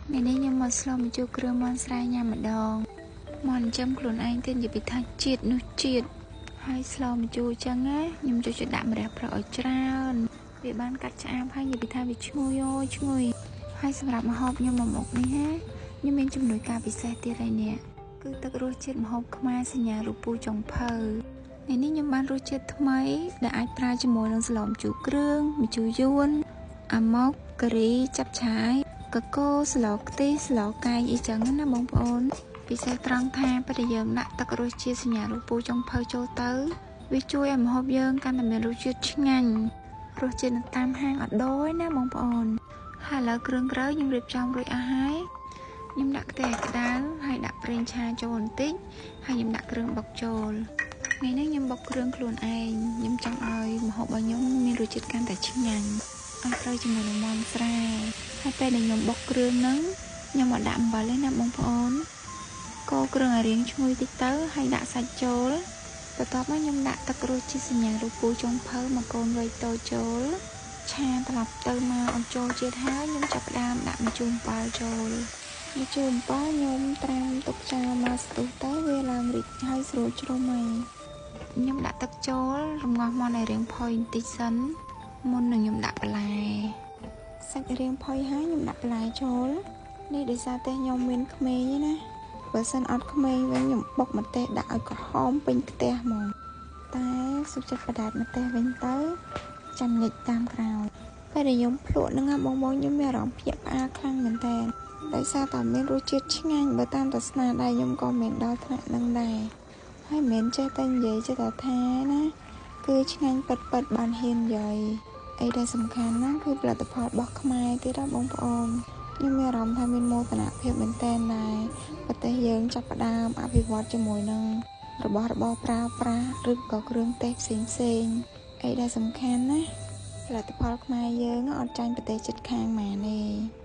ngày nay nhưng mà slow mình chưa kêu món sài nhà mà đòn món chấmខ្លួនឯងទៀតនិយាយពីថាជាតិនោះជាតិហើយ slow មកជួយចឹងណាខ្ញុំជួយដាក់ម្រះប្រក់ឲ្យច្រើនវាបានកាត់ឆ្អាបហើយនិយាយពីថាវាឈ្ងុយឈ្ងុយហើយសម្រាប់ម្ហូបខ្ញុំមកមុខនេះណាខ្ញុំមានជំនួយការពិសេសទៀតហើយនេះគឺទឹករសជាតិម្ហូបខ្មែរសញ្ញារូបពូចុងភៅថ្ងៃនេះខ្ញុំបានរសជាតិថ្មីដែលអាចប្រើជាមួយនឹងស្លម្ជូរគ្រឿងម្ជូរយួនអាម៉ុកការីចាប់ឆាយកកូស្លខ្ទិះស្លកែងអីចឹងណាបងប្អូនពិសេសត្រង់ថាពេលដែលយើងដាក់ទឹករសជាតិសញ្ញារូបពូចុងភៅចូលទៅវាជួយឲ្យម្ហូបយើងកាន់តែមានរសជាតិឆ្ងាញ់រសជាតិនៅតាមហាងអត់ដូចណាបងប្អូនហើយឥឡូវគ្រឿងក្រៅខ្ញុំរៀបចំរួចអស់ហើយខ្ញុំដាក់ខ្ទះក្តៅហើយដាក់ប្រេងឆាចូលបន្តិចហើយខ្ញុំដាក់គ្រឿងបុកចូលថ្ងៃនេះខ្ញុំបុកគ្រឿងខ្លួនឯងខ្ញុំចង់ឲ្យម្ហូបរបស់ខ្ញុំមានរសជាតិកាន់តែឆ្ងាញ់អត់ត្រូវជាមួយនឹងមាន់ស្រាហើយពេលដែលខ្ញុំបុកគ្រឿងហ្នឹងខ្ញុំអត់ដាក់អំបិលទេណាបងប្អូនកូរគ្រឿងឲ្យរាងឈ្ងុយតិចទៅហើយដាក់សាច់ចូលបន្ទាប់មកខ្ញុំដាក់ទឹករសជាតិសញ្ញារូបពូចុងភៅមកកូនវែកតូចចូលឆាត្រឡប់ទៅមកអត់ចូលជាតិហើយខ្ញុំចាប់ផ្ដើមដាក់ម្ជូរអំបិលចូលម្ជូរអំបិលខ្ញុំត្រាំទុកចោលមកស្ទុះទៅវាឡើងរីកហើយស្រួលជ្រុំហើយខ្ញុំដាក់ទឹកចូលរំងាស់មាន់ឲ្យរាងផុយបន្តិចសិនមុននឹងខ្ញុំដាក់បន្លែសាច់រាងផុយហើយខ្ញុំដាក់បន្លែចូលនេះដោយសារតែខ្ញុំមានក្មេងឯណាបើសិនអត់ក្មេងវិញខ្ញុំបុកម្ទេសដាក់ឲ្យក្រហមពេញផ្ទះហ្មងតែសុខចិត្តបដាតម្ទេសវិញទៅចាំញិចតាមក្រោយពេលដែលខ្ញុំភ្លក់នឹងបងខ្ញុំមានអារម្មណ៍ភ្ញាក់ផ្អើលខ្លាំងមែនតើដោយសារតែមានរសជាតិឆ្ងាញ់បើតាមតែស្នាដៃខ្ញុំក៏មិនដល់ថ្នាក់នឹងដែរហើយមិនមែនចេះតែនិយាយចេះតែថាណាគឺឆ្ងាញ់ពិតបានហ៊ាននិយាយអីដែលសំខាន់ណាគឺផលិតផលរបស់ខ្មែរទៀតណាបងប្អូនខ្ញុំមានអារម្មណ៍ថាមានមោទនភាពមែនតើដែរប្រទេសយើងចាប់ផ្ដើមអភិវឌ្ឍជាមួយនឹងរបស់របរប្រើប្រាស់ឬក៏គ្រឿងទេសផ្សេងអីដែលសំខាន់ណាផលិតផលខ្មែរយើងអត់ចាញ់ប្រទេសជិតខាងម៉ាទេ